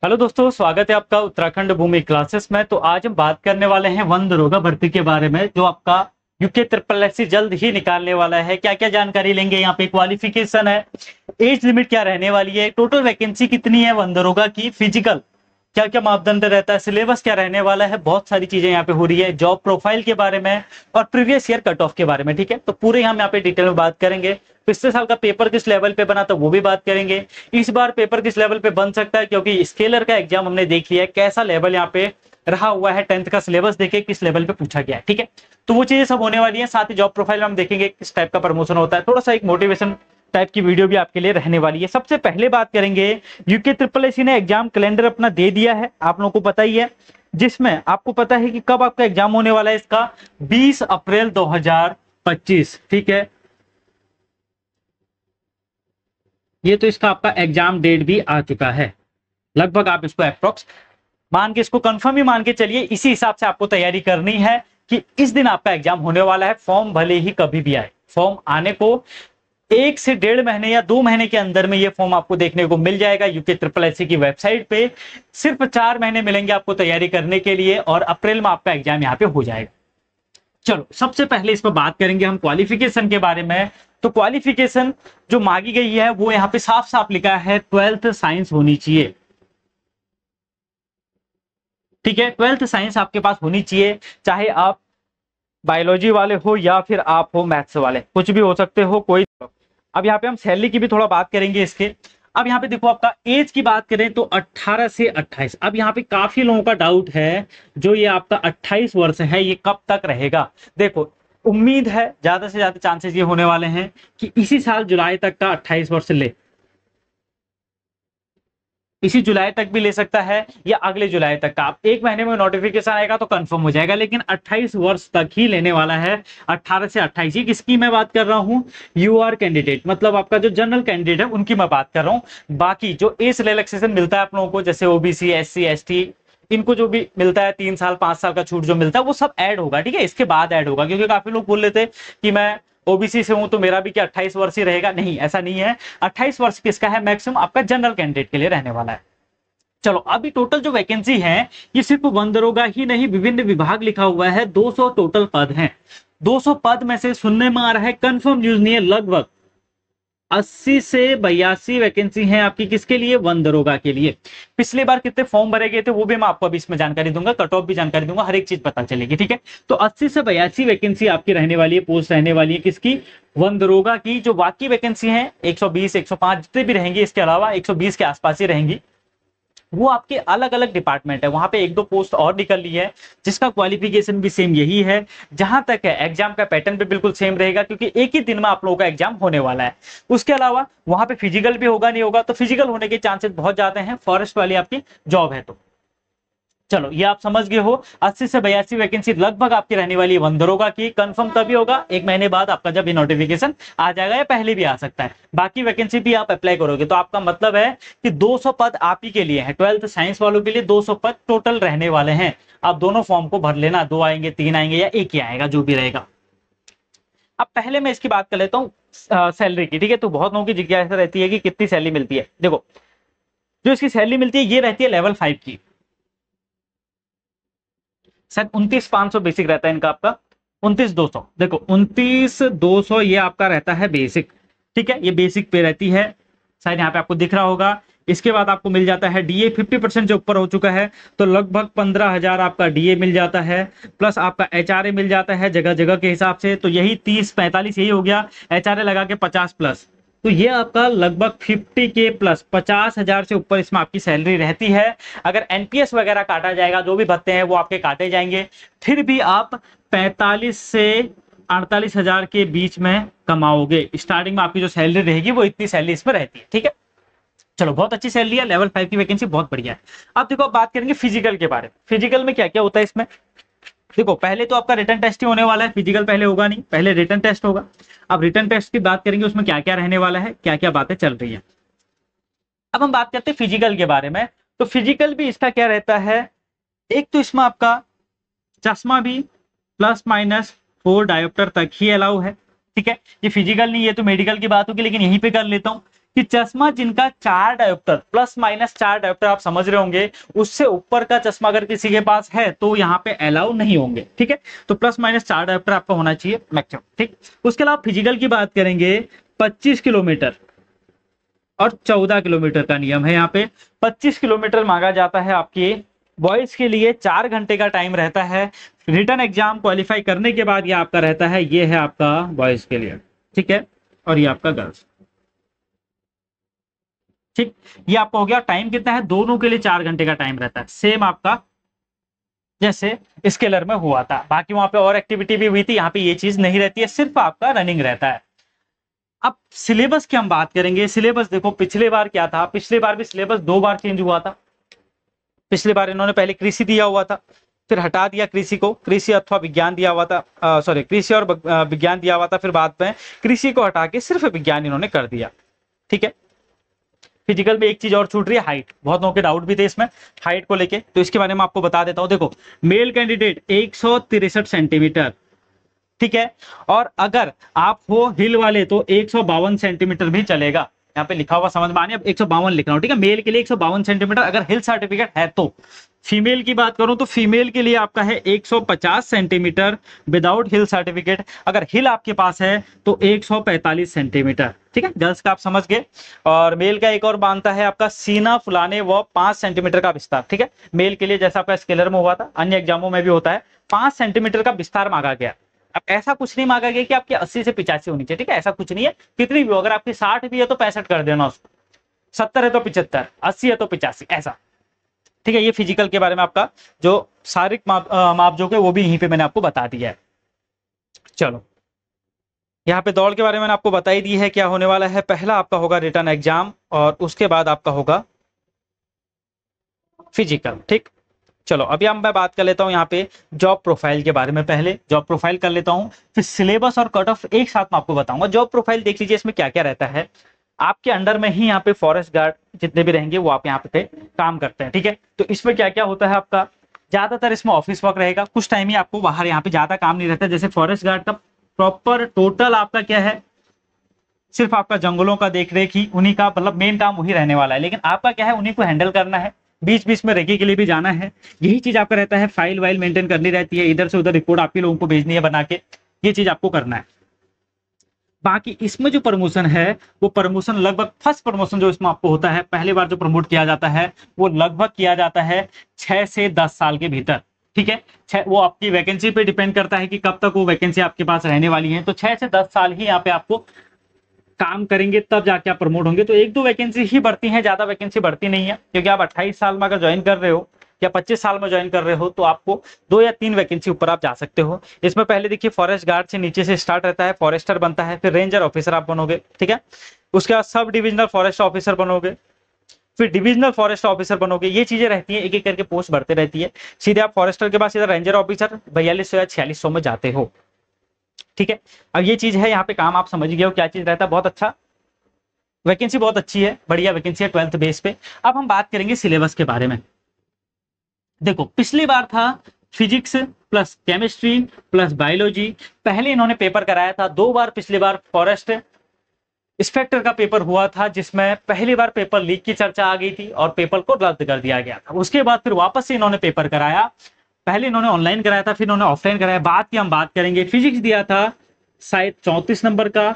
Hello दोस्तों, स्वागत है आपका उत्तराखंड भूमि क्लासेस में। तो आज हम बात करने वाले हैं वन दरोगा भर्ती के बारे में, जो आपका यूके ट्रिपल एस जल्द ही निकालने वाला है। क्या क्या जानकारी लेंगे, यहाँ पे क्वालिफिकेशन है, एज लिमिट क्या रहने वाली है, टोटल वैकेंसी कितनी है वन दरोगा की, फिजिकल क्या क्या मापदंड रहता है, सिलेबस क्या रहने वाला है, बहुत सारी चीजें यहाँ पे हो रही है, जॉब प्रोफाइल के बारे में और प्रीवियस ईयर कट ऑफ के बारे में। ठीक है, तो पूरे हम यहाँ पे डिटेल में बात करेंगे। पिछले साल का पेपर किस लेवल पे बना था वो भी बात करेंगे। इस बार पेपर किस लेवल पे बन सकता है, क्योंकि स्केलर का एग्जाम हमने देख लिया है कैसा लेवल यहाँ पे रहा हुआ है। 10th का सिलेबस देखे किस लेवल पे पूछा गया है। ठीक है, तो वो चीजें सब होने वाली है। साथ ही जॉब प्रोफाइल में हम देखेंगे किस टाइप का प्रमोशन होता है, थोड़ा सा एक मोटिवेशन टाइप की वीडियो भी आपके लिए रहने वाली है। सबसे पहले बात करेंगे, यूके ट्रिपल एस ने एग्जाम कैलेंडर अपना दे दिया है, आप लोगों को पता ही है, जिसमें आपको पता है कि कब आपका एग्जाम होने वाला है। इसका 20 अप्रैल 2025। ठीक है, ये तो इसका आपका एग्जाम डेट भी आ चुका है। लगभग आप इसको अप्रोक्स मान के, इसको कंफर्म ही मान के चलिए। इसी हिसाब से आपको तैयारी करनी है कि इस दिन आपका एग्जाम होने वाला है। फॉर्म भले ही कभी भी आए, फॉर्म आने को 1 से 1.5 महीने या 2 महीने के अंदर में ये फॉर्म आपको देखने को मिल जाएगा यूके ट्रिपल एस की वेबसाइट पे। सिर्फ 4 महीने मिलेंगे आपको तैयारी करने के लिए और अप्रैल में आपका एग्जाम यहाँ पे हो जाएगा। चलो, सबसे पहले इस पर बात करेंगे हम क्वालिफिकेशन के बारे में। तो क्वालिफिकेशन जो मांगी गई है वो यहाँ पे साफ साफ लिखा है, 12th साइंस होनी चाहिए। ठीक है, 12th साइंस आपके पास होनी चाहिए, चाहे आप बायोलॉजी वाले हो या फिर आप हो मैथ्स वाले, कुछ भी हो सकते हो कोई। अब यहाँ पे हम सैलरी की भी थोड़ा बात करेंगे इसके। अब यहाँ पे देखो, आपका एज की बात करें तो 18 से 28। अब यहाँ पे काफी लोगों का डाउट है, जो ये आपका 28 वर्ष है ये कब तक रहेगा। देखो, उम्मीद है ज्यादा से ज्यादा चांसेस ये होने वाले हैं कि इसी साल जुलाई तक का 28 वर्ष ले, इसी जुलाई तक भी ले सकता है या अगले जुलाई तक का। आप 1 महीने में नोटिफिकेशन आएगा तो कंफर्म हो जाएगा, लेकिन 28 वर्ष तक ही लेने वाला है। 18 से 28 ही किसकी मैं बात कर रहा हूं, यूआर कैंडिडेट, मतलब आपका जो जनरल कैंडिडेट है उनकी मैं बात कर रहा हूं। बाकी जो एज रिलैक्सेशन मिलता है आप लोगों को, जैसे ओबीसी, एससी, एसटी, इनको जो भी मिलता है 3 साल 5 साल का छूट जो मिलता है, वो सब ऐड होगा। ठीक है, इसके बाद ऐड होगा, क्योंकि काफी लोग बोल लेते कि मैं ओबीसी से हूं तो मेरा भी क्या 28 वर्ष ही रहेगा। नहीं, ऐसा नहीं है। 28 वर्ष किसका है, मैक्सिमम आपका जनरल कैंडिडेट के लिए रहने वाला है। चलो, अभी टोटल जो वैकेंसी है ये सिर्फ वन दरोगा ही नहीं, विभिन्न विभाग लिखा हुआ है, 200 टोटल पद हैं। 200 पद में से सुनने में आ रहा है, कंफर्म न्यूज नहीं है, लगभग 80 से 82 वैकेंसी है आपकी, किसके लिए, वन दरोगा के लिए। पिछली बार कितने फॉर्म भरे गए थे वो भी मैं आपको अभी इसमें जानकारी दूंगा, कट ऑफ भी जानकारी दूंगा, हर एक चीज पता चलेगी। ठीक है, तो 80 से 82 वैकेंसी आपकी रहने वाली है, पोस्ट रहने वाली है किसकी, वन दरोगा की। जो बाकी वैकेंसी है 120 105 जितने भी रहेंगी, इसके अलावा 120 के आसपास ही रहेंगी, वो आपके अलग अलग डिपार्टमेंट है। वहां पे 1-2 पोस्ट और निकल ली है, जिसका क्वालिफिकेशन भी सेम यही है। जहां तक है एग्जाम का पैटर्न भी बिल्कुल सेम रहेगा, क्योंकि एक ही दिन में आप लोगों का एग्जाम होने वाला है। उसके अलावा वहां पे फिजिकल भी होगा, नहीं होगा तो फिजिकल होने के चांसेस बहुत ज्यादा हैं, फॉरेस्ट वाली आपकी जॉब है तो। चलो, ये आप समझ गए हो। 80 से 82 वैकेंसी लगभग आपकी रहने वाली है वन दरोगा की। कंफर्म तभी होगा 1 महीने बाद आपका जब ये नोटिफिकेशन आ जाएगा, या पहले भी आ सकता है। बाकी वैकेंसी भी आप अप्लाई करोगे तो आपका मतलब है कि 200 पद आप ही के लिए है, 12th साइंस वालों के लिए 200 पद टोटल रहने वाले हैं। आप दोनों फॉर्म को भर लेना, 2 आएंगे, 3 आएंगे या एक ही आएगा, जो भी रहेगा। अब पहले मैं इसकी बात कर लेता हूँ सैलरी की। ठीक है, तो बहुत लोगों की जिज्ञासा रहती है कि कितनी सैलरी मिलती है। देखो, जो इसकी सैलरी मिलती है ये रहती है लेवल 5 की, शायद 29,500 बेसिक रहता है इनका, आपका 29,200। देखो, 29,200 ये आपका रहता है बेसिक। ठीक है, ये बेसिक पे रहती है, शायद यहाँ पे आपको दिख रहा होगा। इसके बाद आपको मिल जाता है डीए, 50% जो ऊपर हो चुका है तो लगभग 15,000 आपका डीए मिल जाता है। प्लस आपका एचआरए मिल जाता है जगह जगह के हिसाब से, तो यही 30-45 यही हो गया, एचआरए लगा के 50 प्लस, तो ये आपका लगभग 50K प्लस 50,000 से ऊपर इसमें आपकी सैलरी रहती है। अगर एनपीएस वगैरह काटा जाएगा, जो भी भत्ते हैं वो आपके काटे जाएंगे, फिर भी आप 45 से 48,000 के बीच में कमाओगे। स्टार्टिंग में आपकी जो सैलरी रहेगी वो इतनी सैलरी इसमें रहती है। ठीक है, चलो, बहुत अच्छी सैलरी है, लेवल 5 की वैकेंसी बहुत बढ़िया है। अब देखो, अब बात करेंगे फिजिकल के बारे में। फिजिकल में क्या क्या होता है इसमें। देखो, पहले तो आपका रिटन टेस्ट ही होने वाला है, फिजिकल पहले होगा नहीं, पहले रिटन टेस्ट होगा। अब रिटन टेस्ट की बात करेंगे, उसमें क्या क्या रहने वाला है, क्या क्या बातें चल रही है। अब हम बात करते हैं फिजिकल के बारे में। तो फिजिकल भी इसका क्या रहता है, एक तो इसमें आपका चश्मा भी +- 4 डायोप्टर तक ही अलाउ है। ठीक है, ये फिजिकल नहीं, ये तो मेडिकल की बात होगी, लेकिन यहीं पे कर लेता हूं। कि चश्मा जिनका 4 डायोप्टर प्लस माइनस 4 डायोप्टर आप समझ रहे होंगे, उससे ऊपर का चश्मा अगर किसी के पास है तो यहाँ पे अलाउ नहीं होंगे। ठीक है, तो प्लस माइनस 4 डायोप्टर आपका होना चाहिए मैक्सिमम। ठीक, उसके अलावा फिजिकल की बात करेंगे, 25 किलोमीटर और 14 किलोमीटर का नियम है। यहाँ पे 25 किलोमीटर मांगा जाता है आपके बॉयज के लिए, 4 घंटे का टाइम रहता है। रिटर्न एग्जाम क्वालिफाई करने के बाद ये आपका रहता है, ये है आपका बॉयज के लिए। ठीक है, और ये आपका गर्ल्स। ठीक, ये आपका हो गया। टाइम कितना है, दोनों के लिए 4 घंटे का टाइम रहता है, सेम आपका जैसे स्केलर में हुआ था। बाकी वहां पे और एक्टिविटी भी हुई थी, यहाँ पे ये चीज नहीं रहती है, सिर्फ आपका रनिंग रहता है। अब सिलेबस की हम बात करेंगे। सिलेबस देखो, पिछले बार क्या था, पिछले बार भी सिलेबस 2 बार चेंज हुआ था। पिछली बार इन्होंने पहले कृषि दिया हुआ था, फिर हटा दिया कृषि को, कृषि अथवा विज्ञान दिया हुआ था, सॉरी कृषि और विज्ञान दिया हुआ था, फिर बाद में कृषि को हटा के सिर्फ विज्ञान इन्होंने कर दिया। ठीक है, फिजिकल में एक चीज और छूट रही है, हाइट। बहुत लोगों के डाउट भी थे इसमें हाइट को लेके, तो इसके बारे में आपको बता देता हूं। देखो, मेल कैंडिडेट 163 सेंटीमीटर, ठीक है, और अगर आप हो हिल वाले तो 152 सेंटीमीटर भी चलेगा। यहाँ पे लिखा हुआ समझ में आने, अब 152 लिख रहा हूँ। ठीक है, मेल के लिए 152 सेंटीमीटर अगर हिल सर्टिफिकेट है तो। फीमेल की बात करूं तो फीमेल के लिए आपका है 150 सेंटीमीटर विदाउट हिल सर्टिफिकेट, अगर हिल आपके पास है तो 145 सेंटीमीटर। ठीक है, गर्ल्स का आप समझ गए। और मेल का एक और मानता है आपका सीना फुलाने व 5 सेंटीमीटर का विस्तार। ठीक है, मेल के लिए जैसा आपका स्केलर में हुआ था, अन्य एग्जामों में भी होता है, 5 सेंटीमीटर का विस्तार मांगा गया। अब ऐसा कुछ नहीं मांगा गया कि आपकी 80 से 85 होनी चाहिए। ठीक है, ऐसा कुछ नहीं है, कितनी भी हो, अगर आपकी 60 भी है तो 65 कर देना उसको, 70 है तो 75, 80 है तो 85, ऐसा। ठीक है, ये फिजिकल के बारे में आपका जो शारीरिक माप जो है वो भी यहीं पे मैंने आपको बता दिया है। चलो, यहाँ पे दौड़ के बारे में मैंने आपको बता ही दी है क्या होने वाला है। पहला आपका होगा रिटर्न एग्जाम और उसके बाद आपका होगा फिजिकल। ठीक, चलो अभी हम मैं बात कर लेता हूँ यहाँ पे जॉब प्रोफाइल के बारे में। पहले जॉब प्रोफाइल कर लेता हूँ, फिर सिलेबस और कट ऑफ एक साथ में आपको बताऊंगा। जॉब प्रोफाइल देख लीजिए, इसमें क्या क्या रहता है। आपके अंडर में ही यहाँ पे फॉरेस्ट गार्ड जितने भी रहेंगे वो आप यहाँ पे काम करते हैं। ठीक है, तो इसमें क्या क्या होता है आपका, ज्यादातर इसमें ऑफिस वर्क रहेगा, कुछ टाइम ही आपको बाहर यहाँ पे ज्यादा काम नहीं रहता। जैसे फॉरेस्ट गार्ड का प्रॉपर टोटल आपका क्या है, सिर्फ आपका जंगलों का देख रेख ही, उन्हीं का मतलब मेन काम वही रहने वाला है, लेकिन आपका क्या है, उन्हीं को हैंडल करना है, बीच बीच में रेकी के लिए भी जाना है, यही चीज आपका रहता है। फाइल वाइल मेंटेन करनी रहती है, इधर से उधर रिपोर्ट आपके लोगों को भेजनी है बना के, ये चीज आपको करना है। बाकी इसमें जो प्रमोशन है वो प्रमोशन लगभग फर्स्ट प्रमोशन जो इसमें आपको होता है, पहली बार जो प्रमोट किया जाता है वो लगभग किया जाता है 6 से 10 साल के भीतर। ठीक है, वो आपकी वैकेंसी पे डिपेंड करता है कि कब तक वो वैकेंसी आपके पास रहने वाली है। तो 6 से 10 साल ही यहाँ पे आपको काम करेंगे तब जाके आप प्रमोट होंगे। तो 1-2 वैकेंसी ही बढ़ती है, ज्यादा वैकेंसी बढ़ती नहीं है, क्योंकि आप 28 साल में अगर ज्वाइन कर रहे हो या 25 साल में ज्वाइन कर रहे हो तो आपको 2 या 3 वैकेंसी ऊपर आप जा सकते हो। इसमें पहले देखिए फॉरेस्ट गार्ड से नीचे से स्टार्ट रहता है, फॉरेस्टर बनता है, फिर रेंजर ऑफिसर आप बनोगे। ठीक है, उसके बाद सब डिविजनल फॉरेस्ट ऑफिसर बनोगे, फिर डिविजनल फॉरेस्ट ऑफिसर बनोगे। ये चीजें रहती है, एक एक करके पोस्ट बढ़ते रहती है। सीधे आप फॉरेस्टर के बाद सीधा रेंजर ऑफिसर 4200 या 4600 में जाते हो। ठीक है, अब ये चीज है, यहाँ पे काम आप समझ गए हो क्या चीज रहता है। बहुत अच्छा, वैकेंसी बहुत अच्छी है, बढ़िया वैकेंसी है 12th बेस पे। अब हम बात करेंगे सिलेबस के बारे में। देखो, पिछली बार था physics plus chemistry plus biology, पहले इन्होंने पेपर कराया था 2 बार। पिछली बार फॉरेस्ट इंस्पेक्टर का पेपर हुआ था, जिसमें पहली बार पेपर लीक की चर्चा आ गई थी और पेपर को रद्द कर दिया गया था। उसके बाद फिर वापस से इन्होंने पेपर कराया, पहले इन्होंने ऑनलाइन कराया था, फिर इन्होंने ऑफलाइन कराया। बात की हम बात करेंगे, फिजिक्स दिया था शायद 34 नंबर का,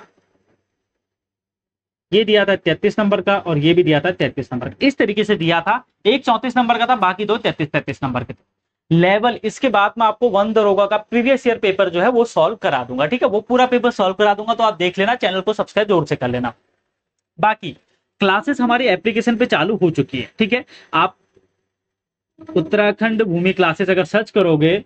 ये दिया था 33 नंबर का, और ये भी दिया था 33 नंबर का। इस तरीके से दिया था, एक 34 नंबर का था, बाकी 2 33 नंबर के थे लेवल। इसके बाद में आपको 1 दरोगा का प्रीवियस ईयर पेपर जो है वो सॉल्व करा दूंगा। ठीक है, वो पूरा पेपर सॉल्व करा दूंगा, तो आप देख लेना, चैनल को सब्सक्राइब जरूर से कर लेना। बाकी क्लासेस हमारी एप्लीकेशन पे चालू हो चुकी है। ठीक है, आप उत्तराखंड भूमि क्लासेस अगर सर्च करोगे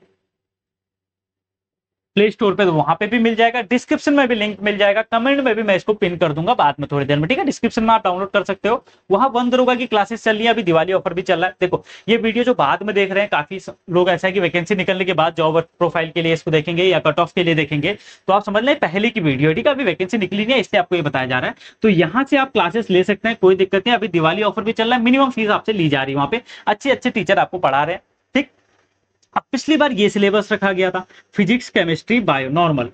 प्ले स्टोर पे तो वहां पे भी मिल जाएगा, डिस्क्रिप्शन में भी लिंक मिल जाएगा, कमेंट में भी मैं इसको पिन कर दूंगा बाद में थोड़ी देर में। ठीक है, डिस्क्रिप्शन में आप डाउनलोड कर सकते हो, वहां 1 दरोगा की क्लासेस चल रही है, अभी दिवाली ऑफर भी चल रहा है। देखो, ये वीडियो जो बाद में देख रहे हैं, काफी लोग ऐसा है कि वैकेंसी निकलने के बाद जॉब प्रोफाइल के लिए इसको देखेंगे या कट ऑफ के लिए देखेंगे, तो आप समझ लें पहले की वीडियो। ठीक है, अभी वैकेंसी निकली नहीं है, इसलिए आपको ये बताया जा रहा है। तो यहाँ से आप क्लासेस ले सकते हैं, कोई दिक्कत नहीं। अभी दिवाली ऑफर भी चल रहा है, मिनिमम फीस आपसे ली जा रही है, वहां पे अच्छे अच्छे टीचर आपको पढ़ा रहे हैं। ठीक, अब पिछली बार ये सिलेबस रखा गया था, फिजिक्स केमिस्ट्री बायो नॉर्मल।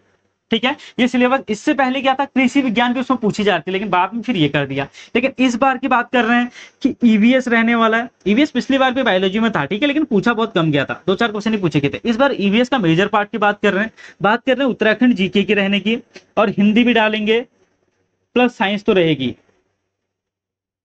ठीक है। ये सिलेबस इससे पहले क्या था, कृषि विज्ञान भी उसमें पूछी जाती है, लेकिन बाद में फिर ये कर दिया। लेकिन इस बार की बात कर रहे हैं कि ईवीएस रहने वाला है। ईवीएस पिछली बार भी बायोलॉजी में था, ठीक है, लेकिन पूछा बहुत कम गया था, 2-4 क्वेश्चन ही पूछे गए थे। इस बार ईवीएस का मेजर पार्ट की बात कर रहे हैं। बात कर रहे हैं उत्तराखंड जीके की रहने की, और हिंदी भी डालेंगे, प्लस साइंस तो रहेगी,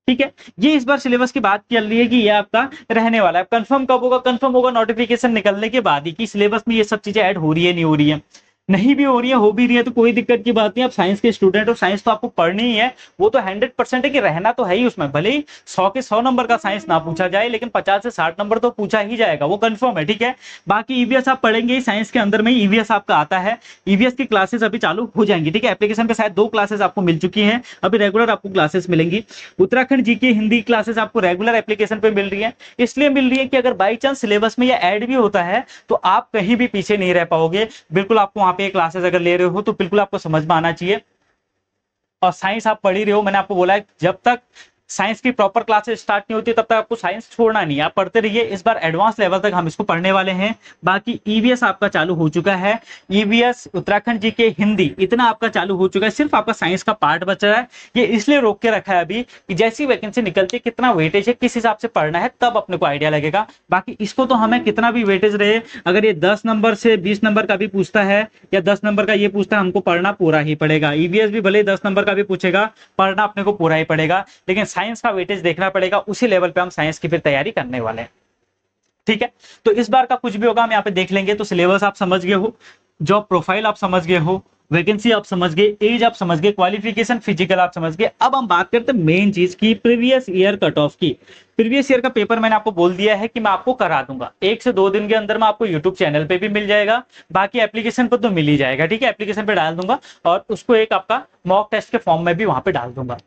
ठीक है। ये इस बार सिलेबस की बात कर ली है कि ये आपका रहने वाला है। कंफर्म कब होगा? कंफर्म होगा नोटिफिकेशन निकलने के बाद ही, कि सिलेबस में ये सब चीजें ऐड हो रही है नहीं हो रही है। नहीं भी हो रही है, हो भी रही है तो कोई दिक्कत की बात नहीं। आप साइंस के स्टूडेंट और साइंस तो आपको पढ़नी ही है, वो तो 100% है कि रहना तो है ही उसमें। भले ही 100 के 100 नंबर का साइंस ना पूछा जाए, लेकिन 50 से 60 नंबर तो पूछा ही जाएगा, वो कंफर्म है, ठीक है। बाकी ईवीएस आप पढ़ेंगे ही, साइंस के अंदर में ईवीएस आपका आता है। ईवीएस की क्लासेस अभी चालू हो जाएंगी, ठीक है। एप्लीकेशन पे शायद 2 क्लासेस आपको मिल चुकी हैं, अभी रेगुलर आपको क्लासेस मिलेंगी। उत्तराखंड जीके हिंदी क्लासेस आपको रेगुलर एप्लीकेशन पे मिल रही है। इसलिए मिल रही है कि अगर बाई चांस सिलेबस में ये ऐड भी होता है तो आप कहीं भी पीछे नहीं रह पाओगे। बिल्कुल आपको वहां पे क्लासेस अगर ले रहे हो तो बिल्कुल आपको समझ में आना चाहिए। और साइंस आप पढ़ ही रहे हो, मैंने आपको बोला है जब तक साइंस की प्रॉपर क्लासेस स्टार्ट नहीं होती तब तक आपको साइंस छोड़ना नहीं है, आप पढ़ते रहिए। इस बार एडवांस लेवल तक हम इसको पढ़ने वाले हैं। बाकी ईवीएस आपका चालू हो चुका है, ईवीएस उत्तराखंड जी के हिंदी इतना आपका चालू हो चुका है। सिर्फ आपका साइंस का पार्ट बच रहा है। ये इसलिए रोक के रखा है अभी कि जैसी वैकेंसी निकलती है, कितना वेटेज है, किस हिसाब से पढ़ना है, तब अपने को आइडिया लगेगा। बाकी इसको तो हमें कितना भी वेटेज रहे, अगर ये 10 नंबर से 20 नंबर का भी पूछता है या 10 नंबर का ये पूछता है, हमको पढ़ना पूरा ही पड़ेगा। ईवीएस भी भले 10 नंबर का भी पूछेगा, पढ़ना अपने को पूरा ही पड़ेगा। लेकिन साइंस का वेटेज देखना पड़ेगा, उसी लेवल पे हम साइंस की फिर तैयारी करने वाले हैं, ठीक है। तो इस बार का कुछ भी होगा हम यहाँ पे देख लेंगे। तो सिलेबस आप समझ गए हो, जॉब प्रोफाइल आप समझ गए हो, वैकेंसी आप समझ गए, एज आप समझ गए, क्वालिफिकेशन फिजिकल आप समझ गए। अब हम बात करते हैं मेन चीज की, प्रीवियस ईयर कट ऑफ की। प्रीवियस ईयर का पेपर मैंने आपको बोल दिया है कि मैं आपको करा दूंगा 1 से 2 दिन के अंदर में। आपको यूट्यूब चैनल पे भी मिल जाएगा, बाकी एप्लीकेशन पर तो मिल ही जाएगा, ठीक है। एप्लीकेशन पे डाल दूंगा और उसको एक आपका मॉक टेस्ट के फॉर्म में भी वहां पे डाल दूंगा।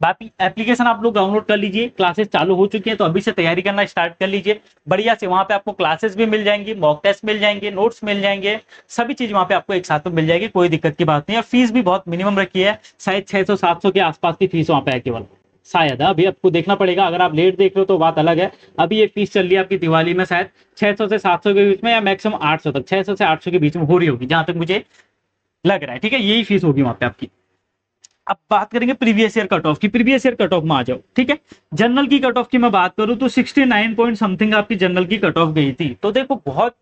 बाकी एप्लीकेशन आप लोग डाउनलोड कर लीजिए, क्लासेस चालू हो चुकी हैं तो अभी से तैयारी करना स्टार्ट कर लीजिए बढ़िया से। वहां पे आपको क्लासेस भी मिल जाएंगी, मॉक टेस्ट मिल जाएंगे, नोट्स मिल जाएंगे, सभी चीज वहां पे आपको एक साथ में मिल जाएगी, कोई दिक्कत की बात नहीं। और फीस भी बहुत मिनिमम रखी है, शायद 600-700 के आसपास की फीस वहां पे है केवल, शायद। अभी आपको देखना पड़ेगा, अगर आप लेट देख रहे हो तो बात अलग है। अभी ये फीस चल रही है आपकी दिवाली में शायद 600 से 700 के बीच में, या मैक्सिमम 800 तक, 600 से 800 के बीच में हो रही होगी जहां तक मुझे लग रहा है, ठीक है। यही फीस होगी वहां पे आपकी। अब बात करेंगे प्रीवियस ईयर कट ऑफ की। प्रीवियस ईयर कट ऑफ में आ जाओ, ठीक है। जनरल की कट ऑफ की मैं बात करूं तो 69 पॉइंट समथिंग आपकी जनरल की कट ऑफ गई थी। तो देखो बहुत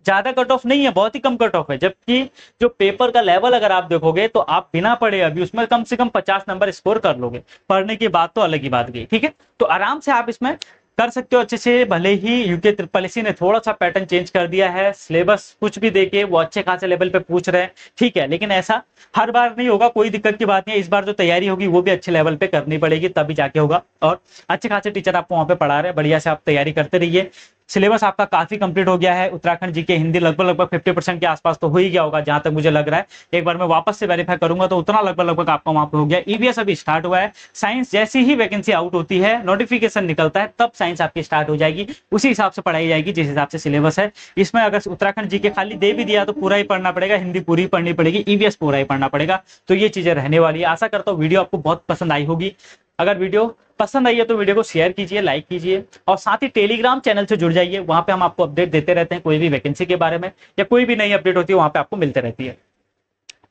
ज्यादा कट ऑफ नहीं है, बहुत ही कम कट ऑफ है। जबकि जो पेपर का लेवल अगर आप देखोगे तो आप बिना पढ़े अभी उसमें कम से कम 50 नंबर स्कोर कर लोगे। पढ़ने की बात तो अलग ही बात गई, ठीक है। तो आराम से आप इसमें कर सकते हो अच्छे से। भले ही यूके ट्रिपल एससी ने थोड़ा सा पैटर्न चेंज कर दिया है, सिलेबस कुछ भी देके वो अच्छे खासे लेवल पे पूछ रहे हैं, ठीक है, लेकिन ऐसा हर बार नहीं होगा, कोई दिक्कत की बात नहीं है। इस बार जो तैयारी होगी वो भी अच्छे लेवल पे करनी पड़ेगी, तभी जाके होगा। और अच्छे खासे टीचर आपको वहां पे पढ़ा रहे हैं, बढ़िया से आप तैयारी करते रहिए। सिलेबस आपका काफी कंप्लीट हो गया है। उत्तराखंड जीके हिंदी लगभग 50% के आसपास तो हो ही गया होगा जहां तक मुझे लग रहा है। एक बार मैं वापस से वेरीफाई करूंगा तो उतना लगभग आपका वहां पे हो गया। ईवीएस अभी स्टार्ट हुआ है। साइंस जैसी ही वैकेंसी आउट होती है, नोटिफिकेशन निकलता है, तब साइंस आपकी स्टार्ट हो जाएगी। उसी हिसाब से पढ़ाई जाएगी जिस हिसाब से सिलेबस है। इसमें अगर उत्तराखंड जीके खाली दे भी दिया तो पूरा ही पढ़ना पड़ेगा, हिंदी पूरी पढ़नी पड़ेगी, ईवीएस पूरा ही पढ़ना पड़ेगा। तो ये चीजें रहने वाली है। आशा करता हूँ वीडियो आपको बहुत पसंद आई होगी। अगर वीडियो पसंद आई है तो वीडियो को शेयर कीजिए, लाइक कीजिए, और साथ ही टेलीग्राम चैनल से जुड़ जाइए। वहां पे हम आपको अपडेट देते रहते हैं, कोई भी वैकेंसी के बारे में या कोई भी नई अपडेट होती है वहां पे आपको मिलते रहती है,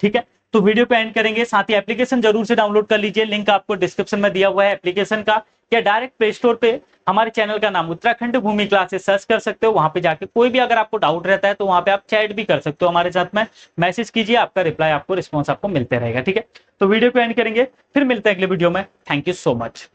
ठीक है। तो वीडियो पे एंड करेंगे। साथ ही एप्लीकेशन जरूर से डाउनलोड कर लीजिए, लिंक आपको डिस्क्रिप्शन में दिया हुआ है एप्लीकेशन का, या डायरेक्ट प्ले स्टोर पे हमारे चैनल का नाम उत्तराखंड भूमि क्लासेस सर्च कर सकते हो। वहां पे जाके कोई भी अगर आपको डाउट रहता है तो वहां पे आप चैट भी कर सकते हो हमारे साथ में, मैसेज कीजिए, आपका रिप्लाई आपको रिस्पॉन्स आपको मिलते रहेगा, ठीक है। तो वीडियो को एंड करेंगे, फिर मिलते हैं अगले वीडियो में। Thank you so much.